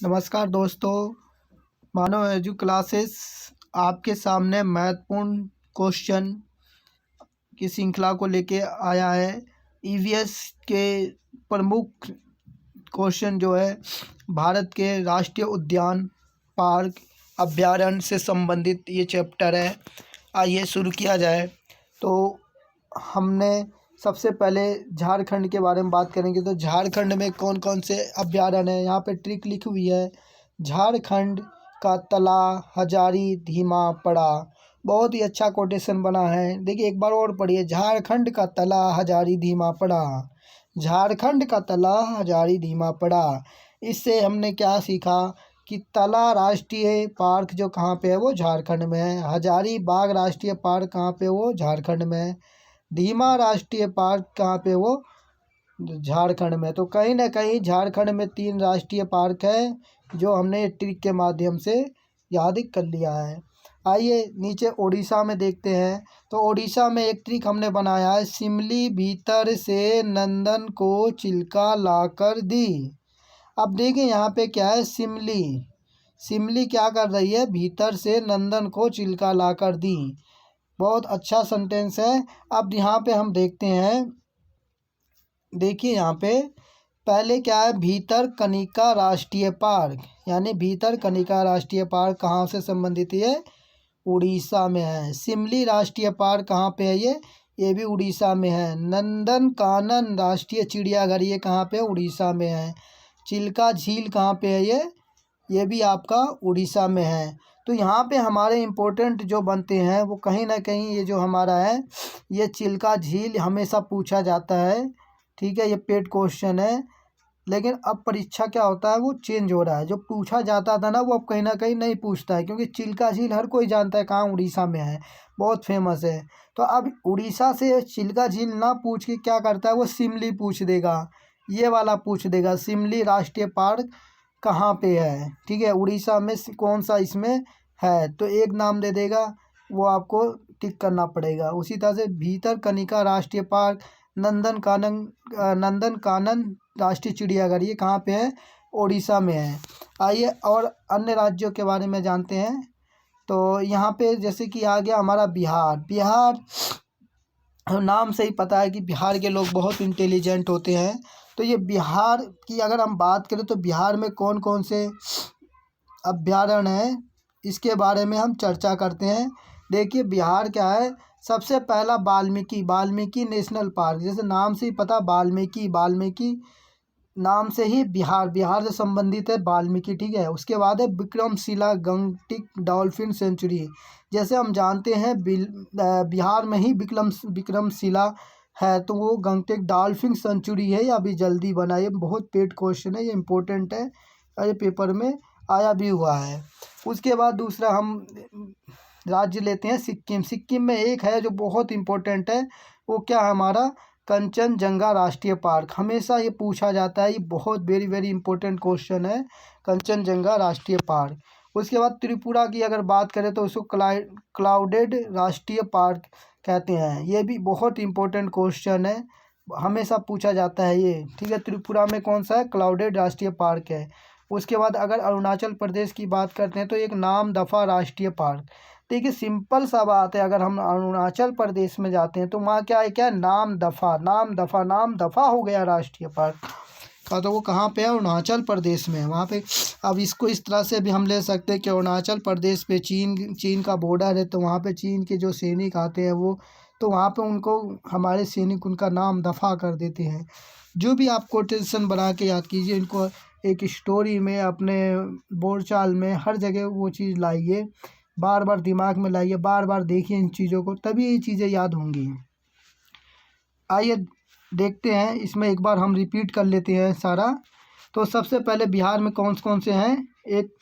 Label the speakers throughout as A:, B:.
A: नमस्कार दोस्तों, मानव edu classes आपके सामने महत्वपूर्ण क्वेश्चन की श्रृंखला को लेके आया है। ईवीएस के प्रमुख क्वेश्चन जो है भारत के राष्ट्रीय उद्यान, पार्क, अभयारण्य से संबंधित ये चैप्टर है। आइए शुरू किया जाए। तो हमने सबसे पहले झारखंड के बारे में बात करेंगे। तो झारखंड में कौन कौन से अभयारण्य हैं, यहाँ पे ट्रिक लिखी हुई है। झारखंड का तला हजारी धीमा पड़ा। बहुत ही अच्छा कोटेशन बना है। देखिए एक बार और पढ़िए, झारखंड का तला हजारी धीमा पड़ा। झारखंड का तला हजारी धीमा पड़ा। इससे हमने क्या सीखा कि तला राष्ट्रीय पार्क जो कहाँ पे है वो झारखंड में है। हजारी बाग राष्ट्रीय पार्क कहाँ पे, वो झारखंड में है। धीमा राष्ट्रीय पार्क कहाँ पे, वो झारखंड में। तो कहीं ना कहीं झारखंड में 3 राष्ट्रीय पार्क है जो हमने ट्रिक के माध्यम से याद कर लिया है। आइए नीचे उड़ीसा में देखते हैं। तो उड़ीसा में एक ट्रिक हमने बनाया है, सिमली भीतर से नंदन को चिल्का लाकर दी। अब देखिए यहाँ पे क्या है, सिमली सिमली क्या कर रही है, भीतर से नंदन को चिल्का लाकर दी। बहुत अच्छा सेंटेंस है। अब यहाँ पे हम देखते हैं, देखिए यहाँ पे पहले क्या है, भीतर कनिका राष्ट्रीय पार्क, यानी भीतर कनिका राष्ट्रीय पार्क कहाँ से संबंधित है, उड़ीसा में है। सिमली राष्ट्रीय पार्क कहाँ पे है, ये भी उड़ीसा में है। नंदन कानन राष्ट्रीय चिड़ियाघर ये कहाँ पे, उड़ीसा में है। चिल्का झील कहाँ पे है, ये भी आपका उड़ीसा में है। तो यहाँ पे हमारे इम्पोर्टेंट जो बनते हैं वो कहीं ना कहीं ये जो हमारा है, ये चिल्का झील हमेशा पूछा जाता है। ठीक है, ये पेड क्वेश्चन है। लेकिन अब परीक्षा क्या होता है, वो चेंज हो रहा है। जो पूछा जाता था ना वो अब कहीं ना कहीं नहीं पूछता है, क्योंकि चिल्का झील हर कोई जानता है कहाँ, उड़ीसा में है, बहुत फेमस है। तो अब उड़ीसा से चिल्का झील ना पूछ के क्या करता है, वो सिमली पूछ देगा, ये वाला पूछ देगा, सिमली राष्ट्रीय पार्क कहाँ पे है। ठीक है, उड़ीसा में कौन सा इसमें है, तो एक नाम दे देगा, वो आपको टिक करना पड़ेगा। उसी तरह से भीतर कनिका राष्ट्रीय पार्क, नंदन कानन राष्ट्रीय चिड़ियाघर ये कहाँ पे है, उड़ीसा में है। आइए और अन्य राज्यों के बारे में जानते हैं। तो यहाँ पे जैसे कि आ गया हमारा बिहार। बिहार नाम से ही पता है कि बिहार के लोग बहुत इंटेलिजेंट होते हैं। तो ये बिहार की अगर हम बात करें तो बिहार में कौन कौन से अभ्यारण्य हैं, इसके बारे में हम चर्चा करते हैं। देखिए बिहार क्या है, सबसे पहला वाल्मीकि नेशनल पार्क, जैसे नाम से ही पता, वाल्मीकि नाम से ही बिहार से संबंधित है वाल्मीकि। ठीक है, उसके बाद है विक्रमशिला गंगटिक डॉल्फिन सेंचुरी। जैसे हम जानते हैं बिहार में ही विक्रमशिला है, तो वो गंगटिक डॉल्फिन सेंचुरी है, ये अभी जल्दी बना। ये बहुत पेड क्वेश्चन है, ये इंपॉर्टेंट है और ये पेपर में आया भी हुआ है। उसके बाद दूसरा हम राज्य लेते हैं सिक्किम। सिक्किम में एक है जो बहुत इम्पोर्टेंट है, वो क्या है हमारा, कंचनजंगा राष्ट्रीय पार्क। हमेशा ये पूछा जाता है, ये बहुत वेरी वेरी इंपॉर्टेंट क्वेश्चन है, कंचनजंगा राष्ट्रीय पार्क। उसके बाद त्रिपुरा की अगर बात करें तो उसको क्लाउडेड राष्ट्रीय पार्क कहते हैं, ये भी बहुत इंपॉर्टेंट क्वेश्चन है, हमेशा पूछा जाता है ये। ठीक है, त्रिपुरा में कौन सा है, क्लाउडेड राष्ट्रीय पार्क है। उसके बाद अगर अरुणाचल प्रदेश की बात करते हैं तो एक नामदफा राष्ट्रीय पार्क। देखिए सिंपल सा बात है, अगर हम अरुणाचल प्रदेश में जाते हैं तो वहाँ क्या है, क्या नामदफा हो गया राष्ट्रीय पार्क का, तो वो कहाँ पे है, अरुणाचल प्रदेश में है, वहाँ पे। अब इसको इस तरह से भी हम ले सकते हैं कि अरुणाचल प्रदेश पे चीन का बॉर्डर है, तो वहाँ पे चीन के जो सैनिक आते हैं वो, तो वहाँ पे उनको हमारे सैनिक उनका नाम दफ़ा कर देते हैं। जो भी आप कोटेशन बना के याद कीजिए, इनको एक स्टोरी में, अपने बोलचाल में, हर जगह वो चीज़ लाइए, बार बार दिमाग में लाइए, बार बार देखिए इन चीज़ों को, तभी ये चीज़ें याद होंगी। आइए देखते हैं, इसमें एक बार हम रिपीट कर लेते हैं सारा। तो सबसे पहले बिहार में कौन कौन से हैं, एक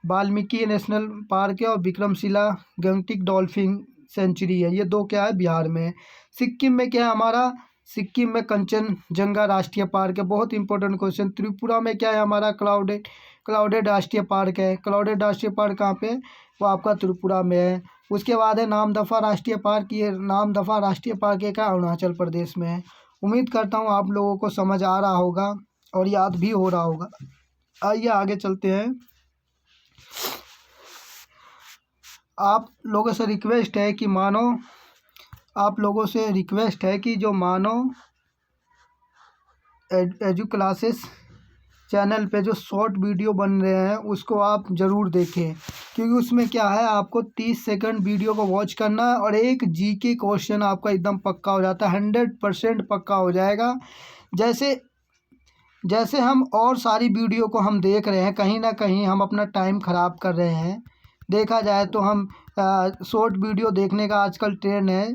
A: वाल्मीकि नेशनल पार्क है और विक्रमशिला गंगटिक डॉल्फिन सेंचुरी है, ये 2 क्या है बिहार में। सिक्किम में क्या है हमारा, सिक्किम में कंचनजंगा राष्ट्रीय पार्क है, बहुत इंपॉर्टेंट क्वेश्चन। त्रिपुरा में क्या है हमारा, क्लाउडेड राष्ट्रीय पार्क है। क्लाउडेड राष्ट्रीय पार्क कहाँ पे, वो आपका त्रिपुरा में है। उसके बाद है नामदफा राष्ट्रीय पार्क, ये नामदफा राष्ट्रीय पार्क है क्या, अरुणाचल प्रदेश में है। उम्मीद करता हूँ आप लोगों को समझ आ रहा होगा और याद भी हो रहा होगा। आइए आगे चलते हैं। आप लोगों से रिक्वेस्ट है कि जो मानो एजू क्लासेस चैनल पे जो शॉर्ट वीडियो बन रहे हैं उसको आप ज़रूर देखें, क्योंकि उसमें क्या है, आपको 30 सेकंड वीडियो को वॉच करना है और एक जीके क्वेश्चन आपका एकदम पक्का हो जाता है, 100% पक्का हो जाएगा। जैसे जैसे हम और सारी वीडियो को हम देख रहे हैं, कहीं ना कहीं हम अपना टाइम ख़राब कर रहे हैं। देखा जाए तो हम शॉर्ट वीडियो देखने का आजकल ट्रेंड है,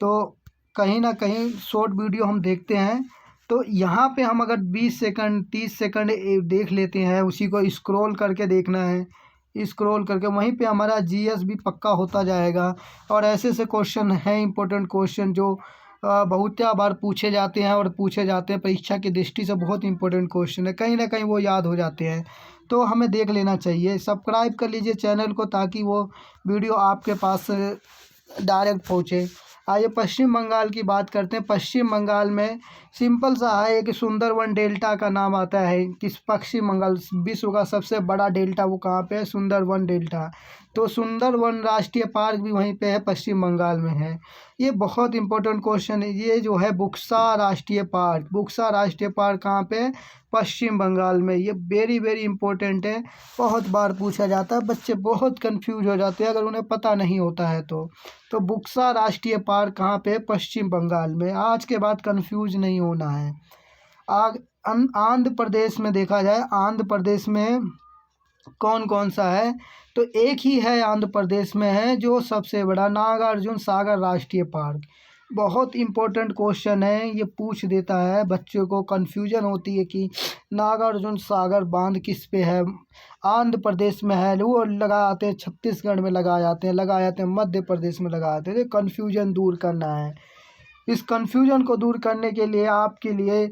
A: तो कहीं ना कहीं शॉर्ट वीडियो हम देखते हैं। तो यहाँ पे हम अगर 20 सेकंड 30 सेकंड देख लेते हैं, उसी को स्क्रॉल करके देखना है, स्क्रॉल करके वहीं पे हमारा जीएस भी पक्का होता जाएगा। और ऐसे से क्वेश्चन हैं, इंपॉर्टेंट क्वेश्चन जो बहुत बार पूछे जाते हैं और पूछे जाते हैं, परीक्षा की दृष्टि से बहुत इंपॉर्टेंट क्वेश्चन है, कहीं ना कहीं वो याद हो जाते हैं। तो हमें देख लेना चाहिए। सब्सक्राइब कर लीजिए चैनल को, ताकि वो वीडियो आपके पास डायरेक्ट पहुँचे। आइए पश्चिम बंगाल की बात करते हैं। पश्चिम बंगाल में सिंपल सा है, एक सुंदरवन डेल्टा का नाम आता है। किस पश्चिम बंगाल विश्व का सबसे बड़ा डेल्टा वो कहाँ पे है? सुंदरवन डेल्टा। तो सुंदरवन राष्ट्रीय पार्क भी वहीं पे है, पश्चिम बंगाल में है। ये बहुत इंपॉर्टेंट क्वेश्चन है। ये जो है बुक्सा राष्ट्रीय पार्क कहाँ पे है? पश्चिम बंगाल में। ये वेरी वेरी इंपॉर्टेंट है, बहुत बार पूछा जाता है, बच्चे बहुत कंफ्यूज हो जाते हैं अगर उन्हें पता नहीं होता है तो बुक्सा राष्ट्रीय पार्क कहाँ पे है? पश्चिम बंगाल में। आज के बाद कंफ्यूज नहीं होना है। आंध्र प्रदेश में देखा जाए, आंध्र प्रदेश में कौन कौन सा है? तो एक ही है आंध्र प्रदेश में है जो सबसे बड़ा, नागार्जुन सागर राष्ट्रीय पार्क। बहुत इम्पोर्टेंट क्वेश्चन है, ये पूछ देता है, बच्चों को कन्फ्यूजन होती है कि नागार्जुन सागर बांध किस पे है। आंध्र प्रदेश में है, वो लगा आते हैं छत्तीसगढ़ में, लगा जाते हैं मध्य प्रदेश में लगा आते हैं। कन्फ्यूजन दूर करना है। इस कन्फ्यूजन को दूर करने के लिए आपके लिए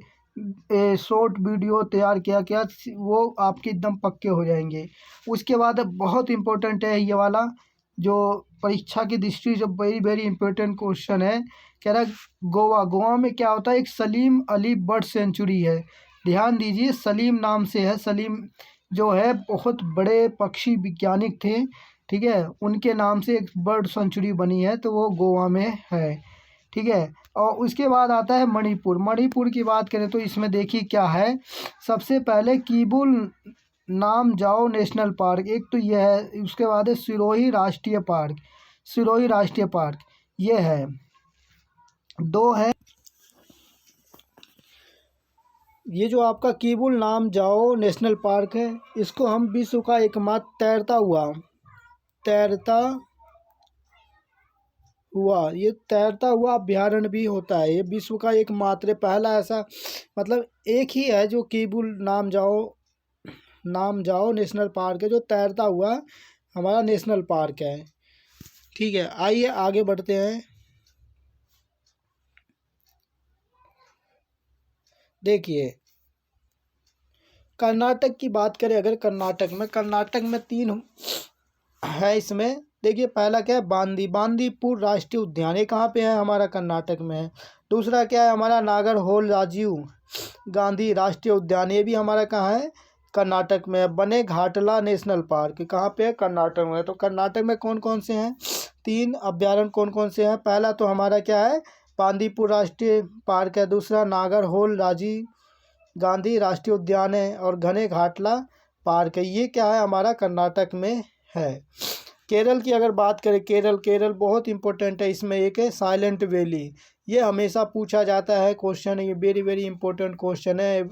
A: शॉर्ट वीडियो तैयार किया गया, वो आपके एकदम पक्के हो जाएंगे। उसके बाद बहुत इम्पोर्टेंट है ये वाला, जो परीक्षा की दृष्टि से वेरी वेरी इंपॉर्टेंट क्वेश्चन है। कह रहा है गोवा में क्या होता है? एक सलीम अली बर्ड सेंचुरी है। ध्यान दीजिए, सलीम नाम से है। सलीम जो है बहुत बड़े पक्षी वैज्ञानिक थे, ठीक है, उनके नाम से एक बर्ड सेंचुरी बनी है, तो वो गोवा में है, ठीक है। और उसके बाद आता है मणिपुर की बात करें तो इसमें देखिए क्या है। सबसे पहले कीबुल नामजाओ नेशनल पार्क, एक तो ये है। उसके बाद है सिरोही राष्ट्रीय पार्क, ये है। दो है ये जो आपका कीबुल नामजाओ नेशनल पार्क है, इसको हम विश्व का एकमात्र ये तैरता हुआ अभ्यारण्य भी होता है। ये विश्व का एकमात्र पहला ऐसा, मतलब एक ही है जो कीबुल नामजाओ नेशनल पार्क है, जो तैरता हुआ हमारा नेशनल पार्क है, ठीक है। आइए आगे बढ़ते हैं। देखिए कर्नाटक की बात करें, अगर कर्नाटक में 3 है इसमें। देखिए पहला क्या है? बांदीपुर राष्ट्रीय उद्यान, ये कहाँ पे है? हमारा कर्नाटक में है। दूसरा क्या है? हमारा नागरहोल राजीव गांधी राष्ट्रीय उद्यान, ये भी हमारा कहाँ है? कर्नाटक में है। बने घाटला नेशनल पार्क कहाँ पे है? कर्नाटक में है। तो कर्नाटक में कौन कौन से हैं? 3 अभ्यारण्य कौन कौन से हैं? पहला तो हमारा क्या है? बांदीपुर राष्ट्रीय पार्क है। दूसरा नागरहोल राजीव गांधी राष्ट्रीय उद्यान है। और घने घाटला पार्क है। ये क्या है? हमारा कर्नाटक में है। केरल की अगर बात करें, केरल बहुत इंपॉर्टेंट है। इसमें एक है साइलेंट वैली, ये हमेशा पूछा जाता है क्वेश्चन, ये वेरी वेरी इंपॉर्टेंट क्वेश्चन है,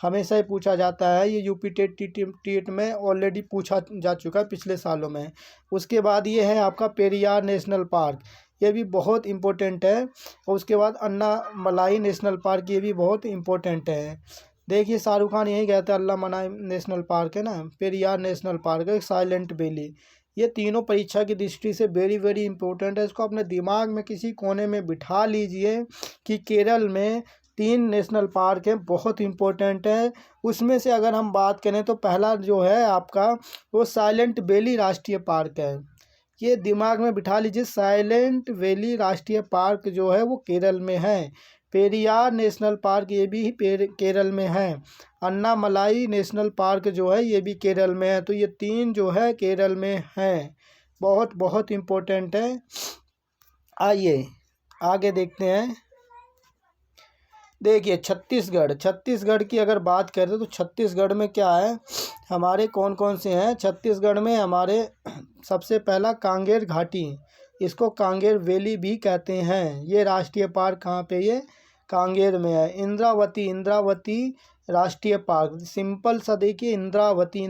A: हमेशा ही पूछा जाता है। ये यूपी टेट में ऑलरेडी पूछा जा चुका है पिछले सालों में। उसके बाद ये है आपका पेरियार नेशनल पार्क, ये भी बहुत इम्पोर्टेंट है। और उसके बाद अन्नामलाई नेशनल पार्क, ये भी बहुत इम्पोर्टेंट है। देखिए शाहरुख खान यही कहते हैं, अन्नामलाई नेशनल पार्क है ना, पेरियार नेशनल पार्क है, साइलेंट वैली। ये तीनों परीक्षा की दृष्टि से वेरी वेरी इंपॉर्टेंट है। इसको अपने दिमाग में किसी कोने में बिठा लीजिए कि केरल में 3 नेशनल पार्क हैं, बहुत इंपॉर्टेंट है। उसमें से अगर हम बात करें तो पहला जो है आपका वो साइलेंट वैली राष्ट्रीय पार्क है। ये दिमाग में बिठा लीजिए, साइलेंट वैली राष्ट्रीय पार्क जो है वो केरल में है। पेरियार नेशनल पार्क ये भी केरल में है। अन्नामलाई नेशनल पार्क जो है ये भी केरल में है। तो ये 3 जो है केरल में है। बहुत बहुत इम्पोर्टेंट है। आइए आगे देखते हैं। देखिए छत्तीसगढ़ की अगर बात करें तो छत्तीसगढ़ में क्या है, हमारे कौन कौन से हैं। छत्तीसगढ़ में हमारे सबसे पहला कांगेर घाटी, इसको कांगेर वैली भी कहते हैं। ये राष्ट्रीय पार्क कहाँ पे, ये कांगेर में है। इंद्रावती राष्ट्रीय पार्क, सिंपल सा देखिए इंद्रावती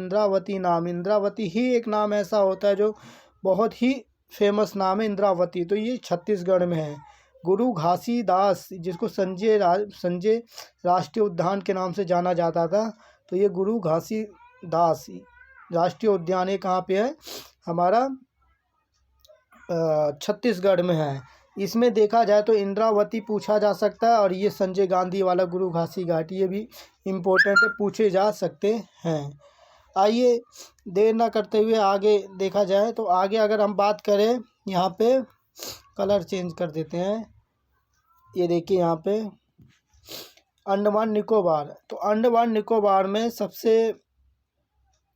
A: नाम, इंद्रावती ही एक नाम ऐसा होता है जो बहुत ही फेमस नाम है, इंद्रावती। तो ये छत्तीसगढ़ में है। गुरु घासीदास, जिसको संजय राष्ट्रीय उद्यान के नाम से जाना जाता था, तो ये गुरु घासीदास राष्ट्रीय उद्यान ये कहाँ पे है, हमारा छत्तीसगढ़ में है। इसमें देखा जाए तो इंद्रावती पूछा जा सकता है, और ये संजय गांधी वाला गुरु घासी घाटी ये भी इम्पोर्टेंट है, पूछे जा सकते हैं। आइए देर ना करते हुए आगे देखा जाए। तो आगे अगर हम बात करें, यहाँ पे कलर चेंज कर देते हैं। ये देखिए यहाँ पे अंडमान निकोबार। तो अंडमान निकोबार में सबसे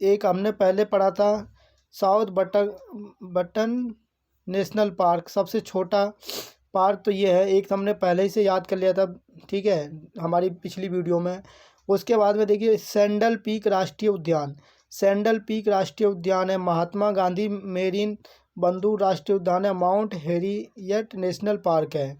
A: एक हमने पहले पढ़ा था साउथ बटन नेशनल पार्क, सबसे छोटा पार्क तो ये है। एक हमने पहले ही से याद कर लिया था, ठीक है, हमारी पिछली वीडियो में। उसके बाद में देखिए सैंडल पीक राष्ट्रीय उद्यान, सैंडल पीक राष्ट्रीय उद्यान है। महात्मा गांधी मेरीन बंदू राष्ट्रीय उद्यान है। माउंट हैरियट नेशनल पार्क है।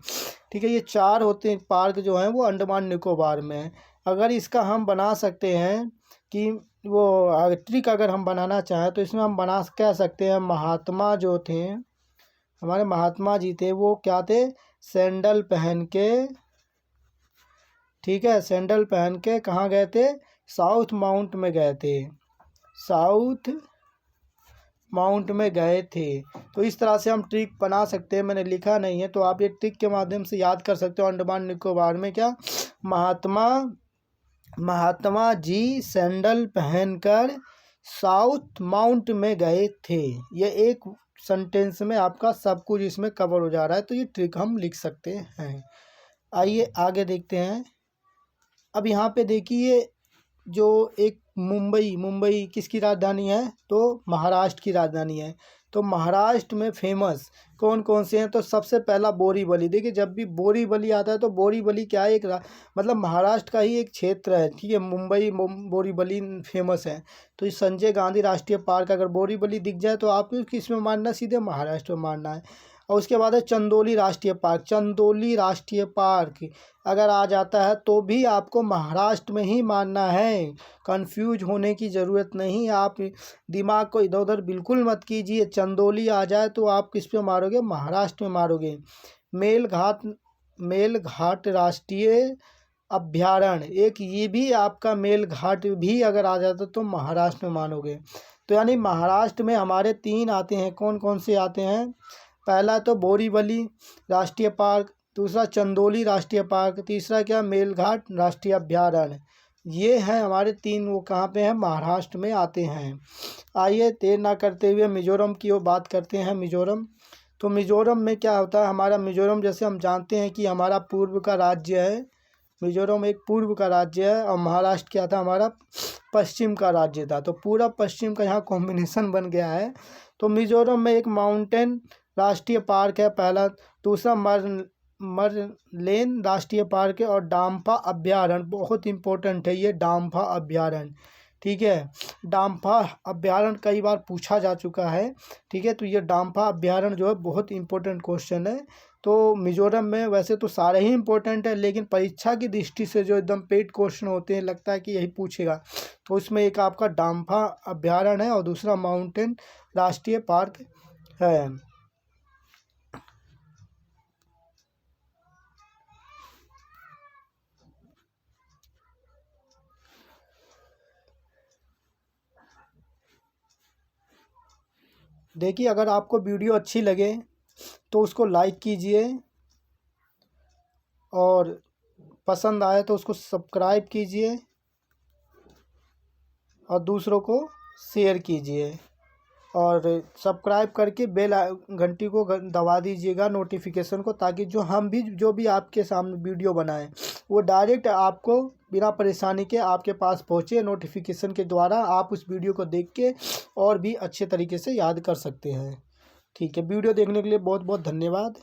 A: ठीक है, ये 4 होते हैं पार्क जो हैं वो अंडमान निकोबार में है। अगर इसका हम बना सकते हैं कि वो ट्रिक अगर हम बनाना चाहें तो इसमें हम कह सकते हैं, महात्मा जो थे, हमारे महात्मा जी थे, वो क्या थे, सैंडल पहन के, ठीक है, सैंडल पहन के कहाँ गए थे, साउथ माउंट में गए थे, साउथ माउंट में गए थे। तो इस तरह से हम ट्रिक बना सकते हैं। मैंने लिखा नहीं है, तो आप ये ट्रिक के माध्यम से याद कर सकते हो। अंडमान निकोबार में क्या, महात्मा जी सैंडल पहनकर साउथ माउंट में गए थे। ये एक सेंटेंस में आपका सब कुछ इसमें कवर हो जा रहा है, तो ये ट्रिक हम लिख सकते हैं। आइए आगे देखते हैं। अब यहाँ पे देखिए जो एक मुंबई किसकी राजधानी है, तो महाराष्ट्र की राजधानी है। तो महाराष्ट्र में फेमस कौन कौन से हैं, तो सबसे पहला बोरीवली। देखिए जब भी बोरीवली आता है तो बोरीवली क्या है, मतलब महाराष्ट्र का ही एक क्षेत्र है, ठीक है। मुंबई बोरीवली फेमस है। तो इस संजय गांधी राष्ट्रीय पार्क, अगर बोरीवली दिख जाए तो आपको किस में मानना, सीधे महाराष्ट्र में मानना है। और उसके बाद है चंदौली राष्ट्रीय पार्क, चंदौली राष्ट्रीय पार्क अगर आ जाता है तो भी आपको महाराष्ट्र में ही मानना है, कंफ्यूज होने की ज़रूरत नहीं। आप दिमाग को इधर उधर बिल्कुल मत कीजिए। चंदौली आ जाए तो आप किस पे मारोगे, महाराष्ट्र में मारोगे। मेलघाट राष्ट्रीय अभ्यारण्य, एक ये भी आपका मेलघाट भी अगर आ जाता तो महाराष्ट्र में मानोगे। तो यानी महाराष्ट्र में हमारे 3 आते हैं। कौन कौन से आते हैं, पहला तो बोरीवली राष्ट्रीय पार्क, दूसरा चंदौली राष्ट्रीय पार्क, तीसरा क्या, मेलघाट राष्ट्रीय अभ्यारण्य। ये हैं हमारे 3, वो कहाँ पे हैं, महाराष्ट्र में आते हैं। आइए देर ना करते हुए मिजोरम की ओर बात करते हैं। मिजोरम, तो मिजोरम में क्या होता है, हमारा मिजोरम जैसे हम जानते हैं कि हमारा पूर्व का राज्य है। मिजोरम एक पूर्व का राज्य है, और महाराष्ट्र क्या था, हमारा पश्चिम का राज्य था। तो पूरा पश्चिम का यहाँ कॉम्बिनेशन बन गया है। तो मिजोरम में एक माउंटेन राष्ट्रीय पार्क है पहला, दूसरा मरलेन राष्ट्रीय पार्क है, और डाम्फा अभ्यारण्य बहुत इंपॉर्टेंट है ये डाम्फा अभ्यारण्य, ठीक है। डाम्फा अभ्यारण्य कई बार पूछा जा चुका है, ठीक है। तो ये डाम्फा अभ्यारण्य जो है बहुत इंपॉर्टेंट क्वेश्चन है। तो मिजोरम में वैसे तो सारे ही इंपॉर्टेंट है, लेकिन परीक्षा की दृष्टि से जो एकदम पेड क्वेश्चन होते हैं, लगता है कि यही पूछेगा, तो उसमें एक आपका डाम्फा अभ्यारण्य है और दूसरा माउंटेन राष्ट्रीय पार्क है। देखिए अगर आपको वीडियो अच्छी लगे तो उसको लाइक कीजिए, और पसंद आए तो उसको सब्सक्राइब कीजिए, और दूसरों को शेयर कीजिए। और सब्सक्राइब करके बेल घंटी को दबा दीजिएगा नोटिफिकेशन को, ताकि जो भी आपके सामने वीडियो बनाएं वो डायरेक्ट आपको बिना परेशानी के आपके पास पहुँचे। नोटिफिकेशन के द्वारा आप उस वीडियो को देख के और भी अच्छे तरीके से याद कर सकते हैं। ठीक है, वीडियो देखने के लिए बहुत बहुत धन्यवाद।